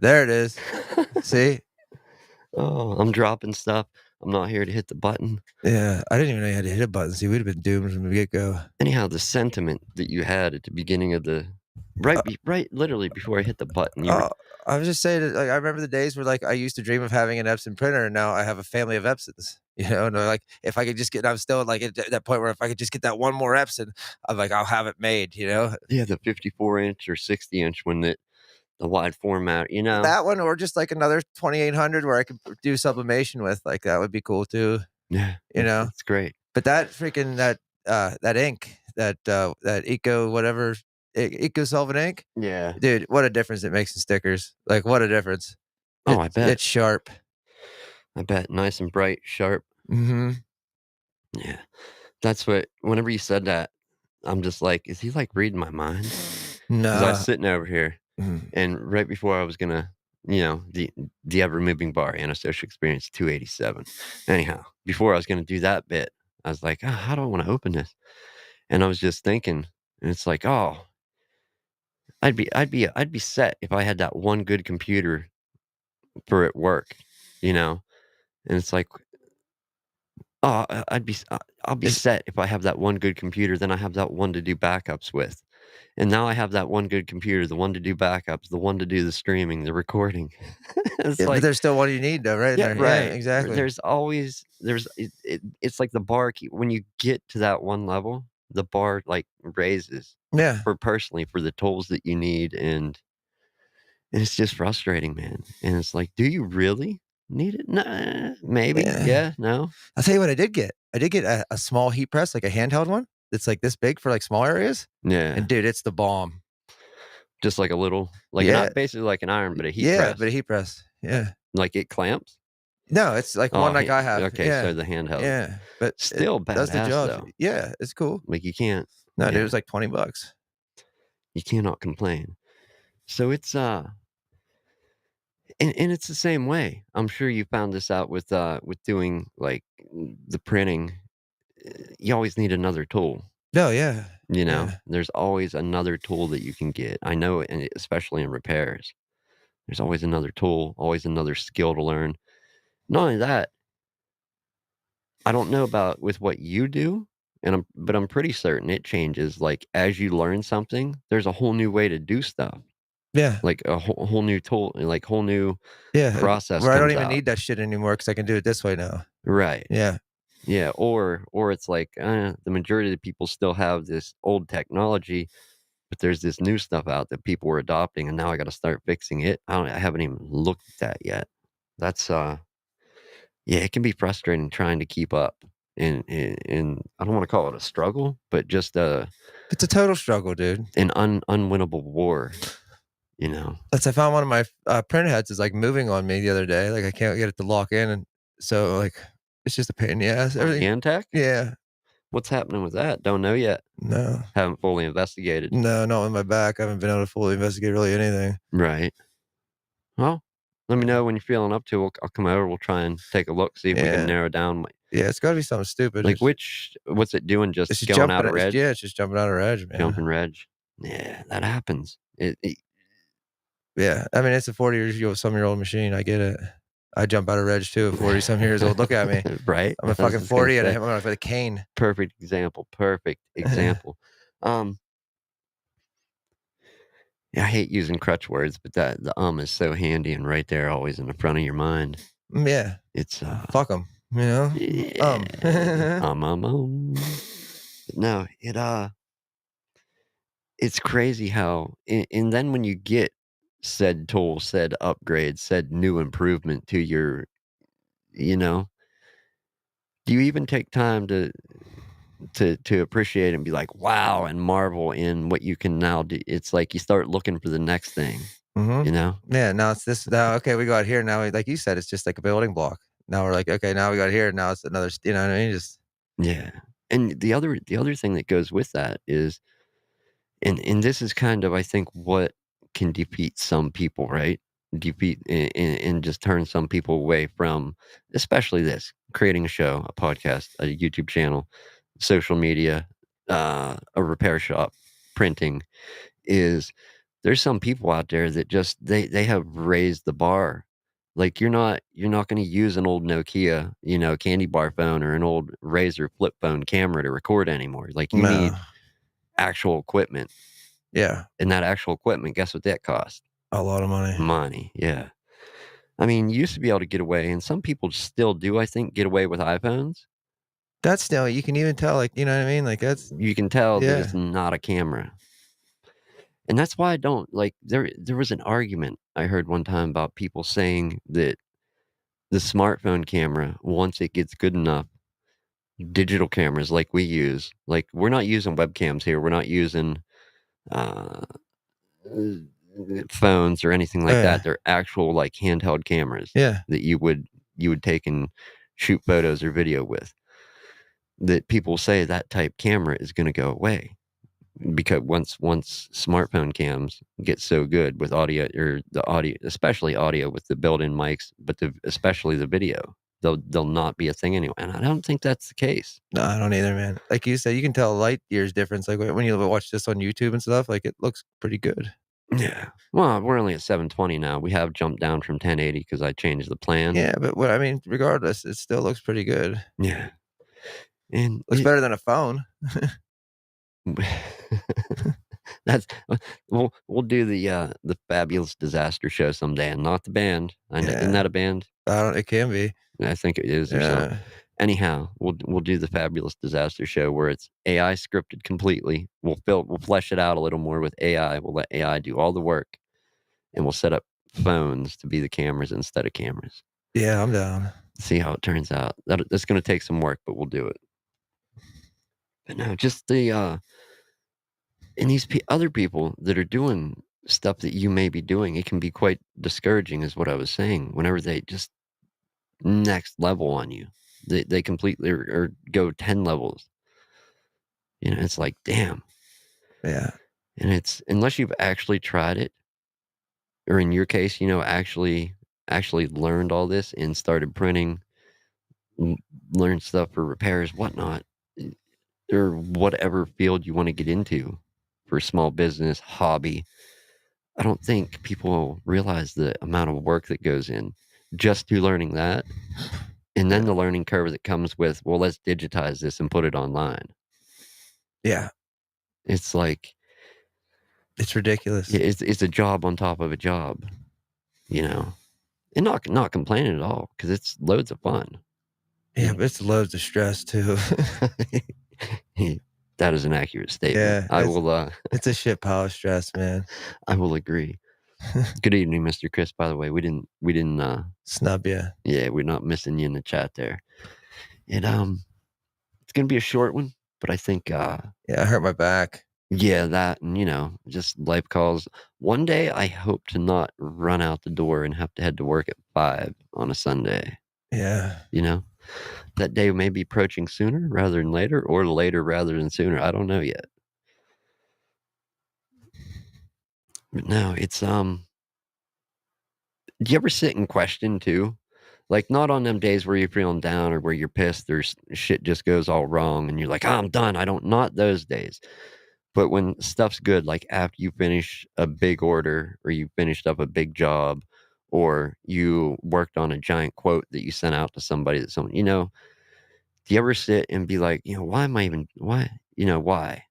There it is. See? Oh, I'm dropping stuff. I'm not here to hit the button. Yeah, I didn't even know you had to hit a button. See, we'd have been doomed from the get-go. Anyhow, the sentiment that you had at the beginning of the right, literally before I hit the button, you were, I was just saying that, like, I remember the days where, like, I used to dream of having an Epson printer, and now I have a family of Epsons, you know? And they're like, if I could just get, I'm still like at that point where if I could just get that one more Epson, I'm like, I'll have it made, you know? yeah, the 54-inch or 60-inch when the wide format, you know? That one, or just like another 2800 where I could do sublimation with, like, that would be cool too, Yeah, you know? it's great. But that freaking that ink, that eco whatever, eco solvent ink, Yeah. dude, what a difference it makes in stickers. Like, what a difference. Oh, I bet. It's sharp. I bet. Nice and bright, sharp. Mhm. Yeah. That's what, whenever you said that, I'm just like, is he like reading my mind? Because I was Nah. sitting over here, Mhm. and right before I was gonna, the ever moving bar, antisocial experience 287. Anyhow, before I was gonna do that bit, I was like, oh, how do I want to open this? And I was just thinking, and it's like, oh, I'd be set if I had that one good computer for at work, you know. And it's like, oh, I'll be Is set if I have that one good computer. Then I have that one to do backups with. And now I have that one good computer, the one to do backups, the one to do the streaming, the recording. It's yeah, but like, there's still one you need though, right in yeah, there. Yeah, right. exactly. There's always it's like the bar when you get to that one level, the bar like raises Yeah. for personally for the tools that you need, and it's just frustrating, man. And it's like, do you really need it? Nah, maybe. Yeah. Yeah, no. I'll tell you what I did get. I did get a small heat press, like a handheld one that's like this big for like small areas. And Yeah. dude, it's the bomb. Just like a little Yeah. basically like an iron, but a heat Yeah, press. but a heat press. Yeah. Like it clamps? No, it's like Oh, one like I have. okay, Yeah. so the handheld. Yeah. But it Still does the badass job. though. Yeah, it's cool. Like you can't, No, dude, it yeah, was like $20. you cannot complain. So it's and it's the same way. I'm sure you found this out with doing like the printing. You always need another tool. No, yeah. You know, Yeah. there's always another tool that you can get. I know, and especially in repairs, there's always another tool, always another skill to learn. Not only that, I don't know about with what you do, but I'm pretty certain it changes. Like as you learn something, there's a whole new way to do stuff. Yeah. Like a whole new tool, like whole new Yeah. process Where I don't comes even out. need that shit anymore because I can do it this way now. Right. Yeah. Yeah. Or it's like the majority of the people still have this old technology, but there's this new stuff out that people are adopting, and now I got to start fixing it. I haven't even looked at that yet. That's yeah, it can be frustrating trying to keep up. In I don't want to call it a struggle, but just It's a total struggle, dude. an unwinnable war, you know. That's I found one of my printer heads is like moving on me the other day. Like I can't get it to lock in, and so like it's just a pain in the ass. On Everything. the Antec? Yeah. What's happening with that? Don't know yet. No. Haven't fully investigated. No, not with my back. I haven't been able to fully investigate really anything. Right. Well, let me know when you're feeling up to it. I'll come over. We'll try and take a look, see if we Yeah. can narrow down. Yeah, it's got to be something stupid. Like what's it doing? It's Just just going out jumping. of reg? Yeah, it's just jumping out of reg, man. Jumping reg. Yeah, that happens. Yeah, I mean it's a 40-some-year-old machine. I get it. I jump out of reg too. 40-some years old. Look at me. Right. I'm a fucking 40 and I'm with a cane. Perfect example. Perfect example. Yeah, I hate using crutch words, but the is so handy and right there, always in the front of your mind. Yeah. It's fuck them. You know. Yeah. No, it's crazy how, and then when you get said tool, said upgrade, said new improvement to your, you know, do you even take time to appreciate and be like, wow, and marvel in what you can now do? It's like you start looking for the next thing, you know? Yeah. Now it's this. Now, okay, we got here. Now, like you said, it's just like a building block. Now we're like, okay, now we got here. Now it's another. You know what I mean? Just Yeah. And the other thing that goes with that is, and this is kind of, I think, what can defeat some people, right? Defeat and just turn some people away from, especially this, creating a show, a podcast, a YouTube channel, social media, a repair shop, printing, is there's some people out there that just they have raised the bar. Like, you're not gonna use an old Nokia, candy bar phone or an old Razor flip phone camera to record anymore. Like, you No. need actual equipment, Yeah. and that actual equipment, guess what that costs? A lot of money. Money, yeah. I mean, you used to be able to get away, and some people still do, I think, get away with iPhones. That's still you can even tell, like, you know what I mean? Like, that's You can tell that it's yeah. not a camera. And that's why I don't like there was an argument I heard one time about people saying that the smartphone camera, once it gets good enough, digital cameras like we use, like, we're not using webcams here, we're not using, uh, phones or anything like Yeah. that, they're actual, like, handheld cameras Yeah. that you would take and shoot photos or video with, that people say that type camera is gonna go away. Because once smartphone cams get so good with audio or the audio, especially audio with the built-in mics, but especially the video, they'll not be a thing anymore, and I don't think that's the case. No, I don't either, man. Like you said, you can tell light years difference, like, when you watch this on YouTube and stuff, like, it looks pretty good. Yeah. Well, we're only at 720 now. We have jumped down from 1080 because I changed the plan. Yeah, but what I mean, regardless, it still looks pretty good. Yeah, and Looks it better than a phone. that's we'll do the Fabulous Disaster Show someday, and not the band. I kn Isn't Yeah. that a band? I don't it can be. I think it is or so. Yeah. Anyhow, we'll do the Fabulous Disaster Show where it's AI scripted completely. We'll flesh it out a little more with AI. We'll let AI do all the work, and we'll set up phones to be the cameras instead of cameras. Yeah, I'm down. See how it turns out. That's gonna take some work, but we'll do it. But no, just and these other people that are doing stuff that you may be doing, it can be quite discouraging, is what I was saying. Whenever they just next level on you, they completely or go 10 levels. It's like, damn. Yeah. And it's unless you've actually tried it, or in your case, actually learned all this and started printing, l learned stuff for repairs, whatnot, eh, or whatever field you wanna get into for small business, hobby. I don't think people realize the amount of work that goes in just to learning that, and then Yeah. the learning curve that comes with, "Well, let's digitize this and put it online." Yeah. It's like, It's ridiculous. it's a job on top of a job, you know? And not complaining at all, because it's loads of fun, you Yeah, but it's loads of stress too. know? That is an accurate statement. Yeah, it's a shit pile of stress, man. I will agree. Good evening, Mr. Chris, by the way. We didn't, Snub ya. yeah, we're not missing you in the chat there. And, it's gonna be a short one, but I think, Yeah, I hurt my back. yeah, that and, just life calls. One day, I hope to not run out the door and have to head to work at 5 on a Sunday, Yeah. you know? That day may be approaching sooner rather than later, or later rather than sooner. I don't know yet. But no, it's do you ever sit and question too? Like, not on them days where you're feeling down or where you're pissed or shit just goes all wrong and you're like, "Ah, I'm done. I don't," not those days. But when stuff's good, like after you finish a big order or you finished up a big job or you worked on a giant quote that you sent out to somebody that someone, do you ever sit and be like, why am I even, why, why?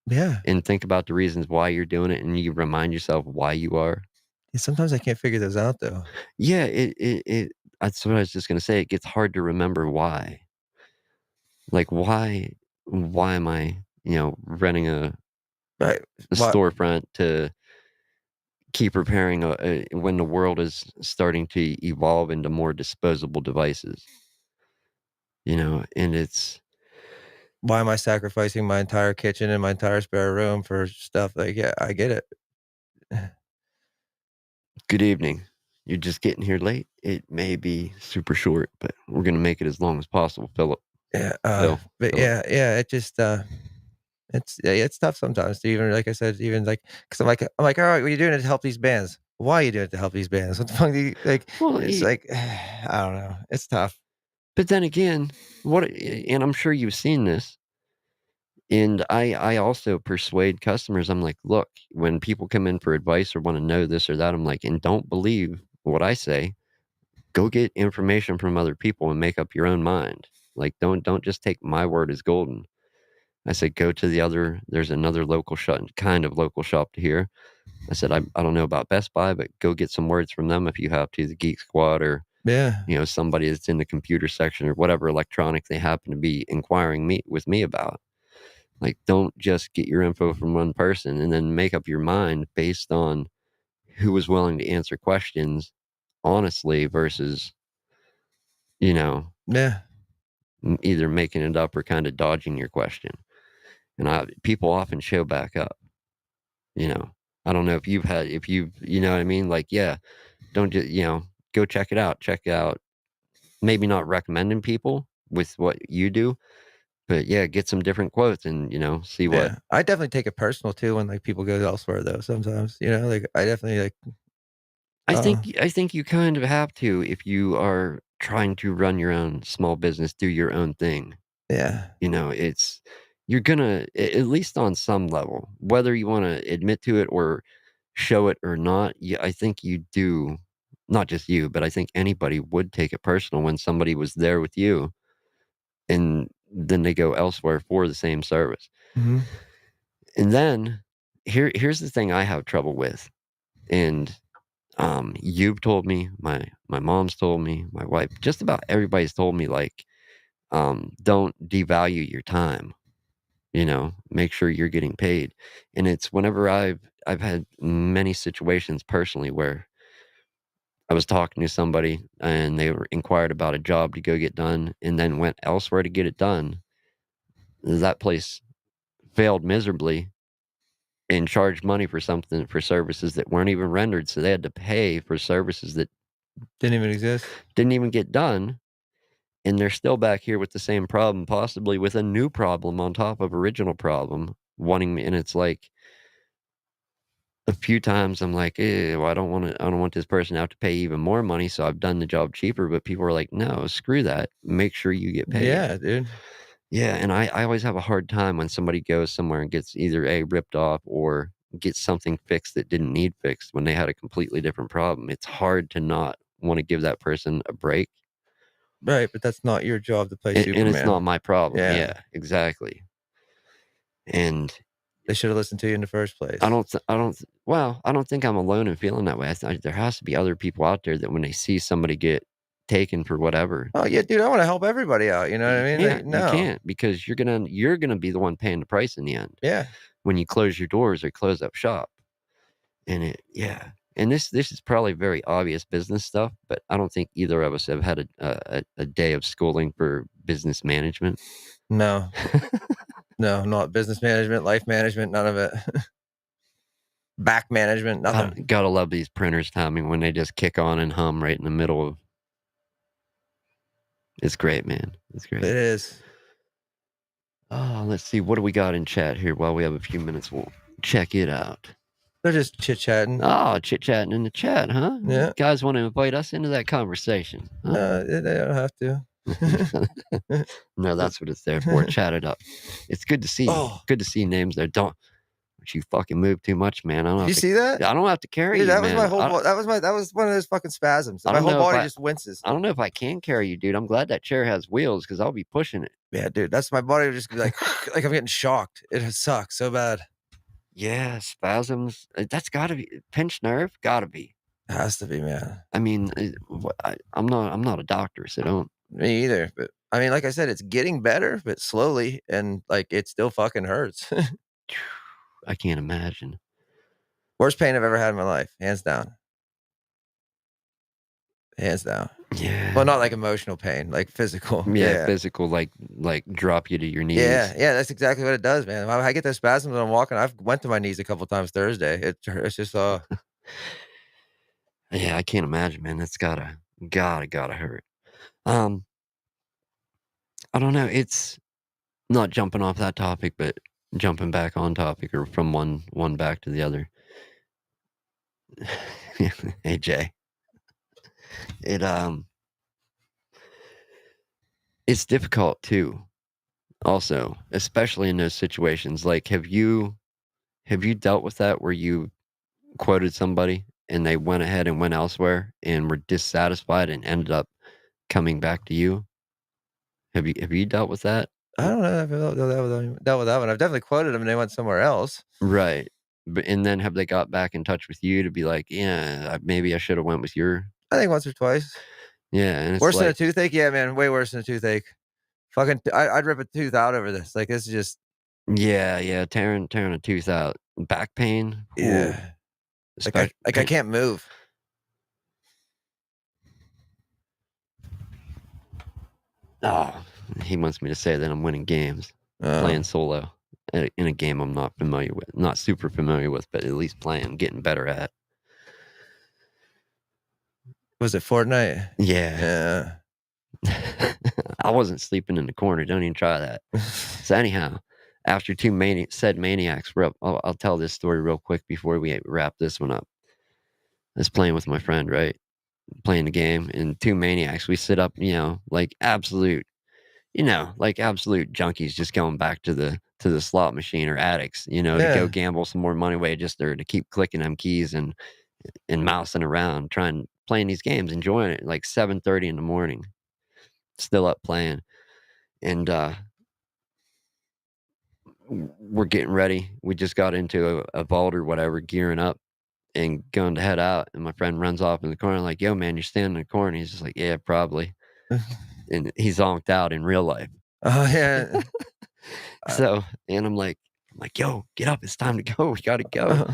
Yeah. And think about the reasons why you're doing it and you remind yourself why you are? Yeah, sometimes I can't figure those out though. Yeah, that's what I was just gonna say. It gets hard to remember why. Like, why am I, renting Right. a What storefront to keep repairing when the world is starting to evolve into more disposable devices, and it's why am I sacrificing my entire kitchen and my entire spare room for stuff like yeah, I get it. good evening. You're just getting here late. It may be super short, but we're gonna make it as long as possible, Philip. Yeah, but Philip. yeah, it just, it's tough sometimes to even like I said, even like 'cause I'm like, "Alright, what are you doing to help these bands? Why are you doing it to help these bands? What the fuck do you" like, Well, it's like, I don't know. It's tough. but then again, and I'm sure you've seen this. And I also persuade customers, I'm like, "Look, when people come in for advice or wanna know this or that," I'm like, "And don't believe what I say, go get information from other people and make up your own mind. Like, don't just take my word as golden." I said, "Go to there's another local shop kind of local shop to here." I said, I don't know about Best Buy, but go get some words from them if you have to, the Geek Squad or, Yeah. somebody that's in the computer section or whatever electronic they happen to be inquiring with me about. Like, don't just get your info from one person and then make up your mind based on who was willing to answer questions honestly versus, you know, Yeah. either making it up or kind of dodging your question. And people often show back up, you know. I don't know if you've, you know what I mean? Like, yeah, don't just, go check it out. Check out, maybe not recommending people with what you do, but yeah, get some different quotes and, see what. Yeah. I definitely take it personal too when, like, people go elsewhere though sometimes, like, I definitely, like, uh I think you kind of have to if you are trying to run your own small business, do your own thing. yeah. It's you're gonna at least on some level, whether you wanna admit to it or show it or not, I think you do, not just you, but I think anybody would take it personal when somebody was there with you and then they go elsewhere for the same service. Mhm. And then here's the thing I have trouble with, and you've told me, my mom's told me, my wife, just about everybody's told me, like, don't devalue your time, make sure you're getting paid. And it's whenever I've had many situations personally where I was talking to somebody and they were inquired about a job to go get done and then went elsewhere to get it done. That place failed miserably and charged money for something for services that weren't even rendered. So they had to pay for services that Didn't even exist. didn't even get done. And they're still back here with the same problem, possibly with a new problem on top of original problem, wanting me. And it's like a few times I'm like, well, I don't want this person to have to pay even more money. So I've done the job cheaper. But people are like, no, screw that. Make sure you get paid. Yeah, dude. Yeah. And I always have a hard time when somebody goes somewhere and gets either A, ripped off or gets something fixed that didn't need fixed when they had a completely different problem. It's hard to not want to give that person a break. Right, but that's not your job to play And it's not Superman. my problem. Yeah. Yeah, exactly. And They should have listened to you in the first place. I don't think I'm alone in feeling that way. There has to be other people out there that when they see somebody get taken for whatever, Oh, yeah, dude, I wanna help everybody out, you know but what I mean? Like, you no. can't because you're gonna be the one paying the price in the end Yeah. when you close your doors or close up shop. And yeah. And this is probably very obvious business stuff, but I don't think either of us have had a day of schooling for business management. No. No, not business management, life management, none of it. Back management, nothing. Gotta love these printers, Tommy, when they just kick on and hum right in the middle of. It's great, man. It's It great. is. Oh, let's see. What do we got in chat here? While we have a few minutes, we'll check it out. They're just chit-chatting. Oh, chit chatting in the chat, huh? Yeah. Guys want to invite us into that conversation, huh? No, they don't have to. No, that's what it's there for. Chat it up. It's good to see. Oh, Good to see names there. Don't you fucking move too much, man. did you see that? I don't have to carry Dude, you, that was my man. whole that was one of those fucking spasms. I My don't whole know if body just winces. I don't know if I can carry you, dude. I'm glad that chair has wheels because I'll be pushing it. Yeah, dude, that's my body would just be like like I'm getting shocked. It sucks so bad. Yeah, spasms. That's gotta be pinched nerve. Gotta be. It has to be, man. I mean, I'm not a doctor, so don't. Me either, but I mean, like I said, it's getting better, but slowly, and, like, it still fucking hurts. I can't imagine. Worst pain I've ever had in my life, hands down. Hands down. Well, Yeah, not like emotional pain, like physical. yeah, Yeah. physical, like drop you to your Yeah, knees. yeah, that's exactly what it does, man. When I get those spasms when I'm walking, I've went to my knees a couple times Thursday. It's just, Yeah, I can't imagine, man. That's gotta hurt. Um, I don't know. It's not jumping off that topic, but jumping back on topic or from one back to the other. Hey Jay, it it's difficult too Also, especially in those situations, like, have you dealt with that where you quoted somebody and they went ahead and went elsewhere and were dissatisfied and ended up coming back to you? Have you dealt with that? I don't know if I've dealt with that one. I've definitely quoted them and they went somewhere else. Right. But and then have they got back in touch with you to be like, "Yeah, maybe I shoulda went with your." I think once or twice. Yeah, and it's Worse than a like, toothache? Yeah, man, way worse than a toothache. Fucking I'd rip a tooth out over this. Like, this is just yeah, yeah, tearing a tooth out. Back pain? Ooh, yeah. I pain. can't move. Oh, he wants me to say that I'm winning games, Oh. playing solo in a game I'm not familiar with, not super familiar with, but at least playing, getting better at. Was it Fortnite? Yeah. Yeah. I wasn't sleeping in the corner, don't even try that. So anyhow, after said maniacs were up, I'll tell this story real quick before we wrap this one up. I was playing with my friend, right? Playing the game, and two maniacs, we sit up, like absolute, like absolute junkies just going back to the slot machine or addicts, to go Yeah. gamble some more money away just there to keep clicking them keys and mousing around, trying playing these games, enjoying it like 7:30 in the morning, still up playing. And we're getting ready. We just got into a vault or whatever, gearing up and going to head out. And my friend runs off in the corner, like, "Yo, man, you're standing in the corner." He's just like, "Yeah, probably." And he's zonked out in real life. Oh, yeah. Uh, So, and I'm like, "Yo, get up. It's time to go. We got to go."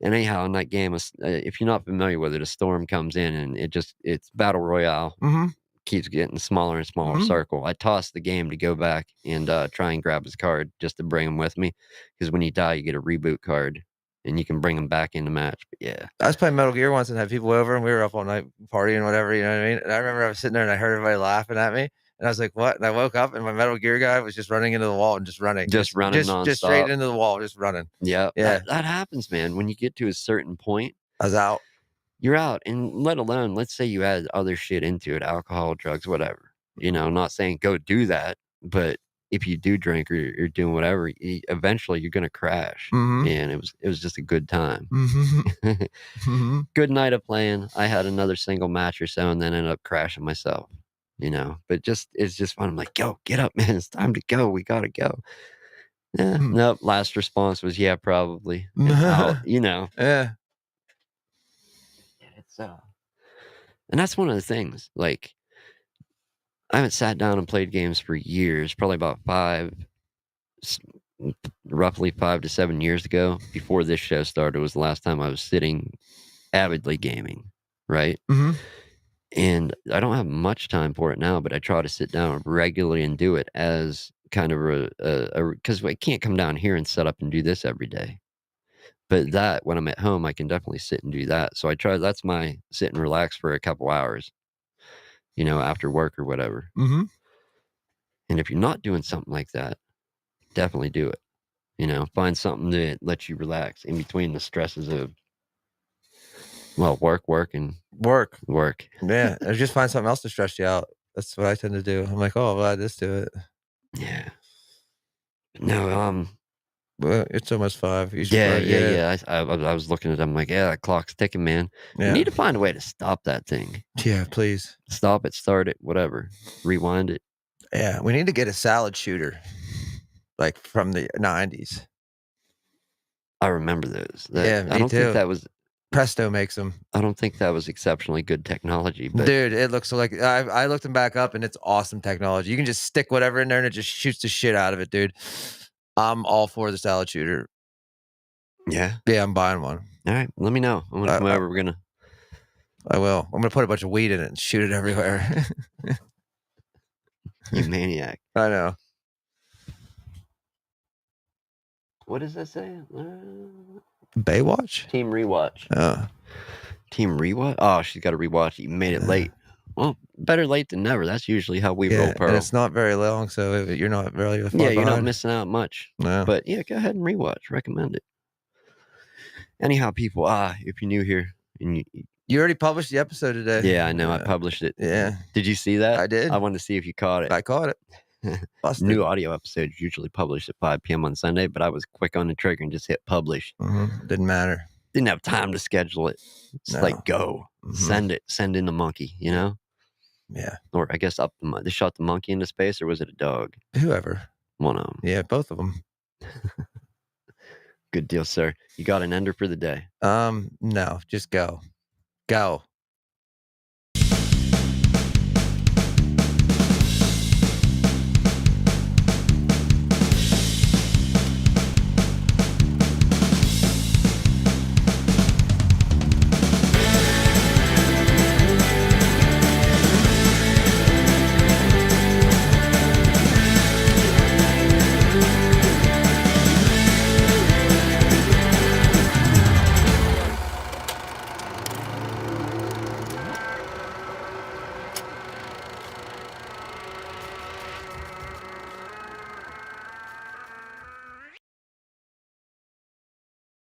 And anyhow, in that game, if you're not familiar with it, a storm comes in and it's battle royale, mhm, keeps getting smaller and smaller mhm. circle. I tossed the game to go back and try and grab his card just to bring him with me, because when you die, you get a reboot card and you can bring him back in the match. But yeah, I was playing Metal Gear once and had people over, and we were up all night partying, whatever, you know what I mean? And I remember I was sitting there and I heard everybody laughing at me, and I was like, "What?" And I woke up and my Metal Gear guy was just running into the wall and just running, just running just straight nonstop. into the wall, just running. Yeah, Yeah, that happens, man. When you get to a certain point, I was out. you're out. And let alone, let's say you add other shit into it, alcohol, drugs, whatever. I'm not saying go do that, but if you do drink or you're doing whatever, eventually you're gonna crash. Mhm. And it was just a good time. Mhm. Mhm. Good night of playing. I had another single match or so, and then ended up crashing myself. But it's just fun. I'm like, "Yo, get up, man! It's time to go. We gotta go." Yeah, Mhm. nope. Last response was, "Yeah, probably," and out. Yeah. It's and that's one of the things. Like, I haven't sat down and played games for years. Probably about s- roughly 5 to 7 years ago. Before this show started, was the last time I was sitting avidly gaming. Right. Mhm. And I don't have much time for it now, but I try to sit down regularly and do it as kind of because I can't come down here and set up and do this every day. But that when I'm at home, I can definitely sit and do that. So I try. That's my sit and relax for a couple hours, after work or whatever. Mhm. And if you're not doing something like that, definitely do it. Find something that lets you relax in between the stresses of, well, work, and Work. work. Yeah, or just find something else to stress you out. That's what I tend to do. I'm like, "Oh, well, add this to it." Yeah. No. Well, it's almost 5. You should Yeah, probably yeah, yeah. yeah. I was looking at. I'm like, yeah, that clock's ticking, man. We Yeah. need to find a way to stop that thing. Yeah, please. Stop it, start it, whatever. Rewind it. Yeah, we need to get a salad shooter, like, from the '90s. I remember those. That Yeah, I me don't think too. that was. Presto makes them. I don't think that was exceptionally good technology, but Dude, it looks like I looked them back up, and it's awesome technology. You can just stick whatever in there, and it just shoots the shit out of it, dude. I'm all for the salad shooter. yeah. Yeah, I'm buying one. All right, let me know. I'm gonna I come I over. We're gonna. I will. I'm gonna put a bunch of weed in it and shoot it everywhere. You maniac. I know. What does that say? Baywatch? Team rewatch. Oh. Team rewatch. Oh, she's got to rewatch. You made it late. Well, better late than never. That's usually how we roll, Yeah, and Pearl. it's not very long, so you're not really Yeah, far you're not behind. missing out much. No. But yeah, go ahead and rewatch. Recommend it. Anyhow, people, if you're new here, and You already published the episode today. yeah, I know I published it. Yeah, Did you see that? I did. I wanted to see if you caught it. I caught it. Busted. New audio episodes usually published at 5 p.m. on Sunday, but I was quick on the trigger and just hit publish. Didn't matter. Didn't have time to schedule it. It's like, No. go, Mhm. send it, send in the monkey, you Yeah. know? Yeah. Or I guess they shot the monkey into space, or was it a dog? Whoever. One of them. Yeah, both of them. Good deal, sir. You got an ender for the day. No, just go. Go.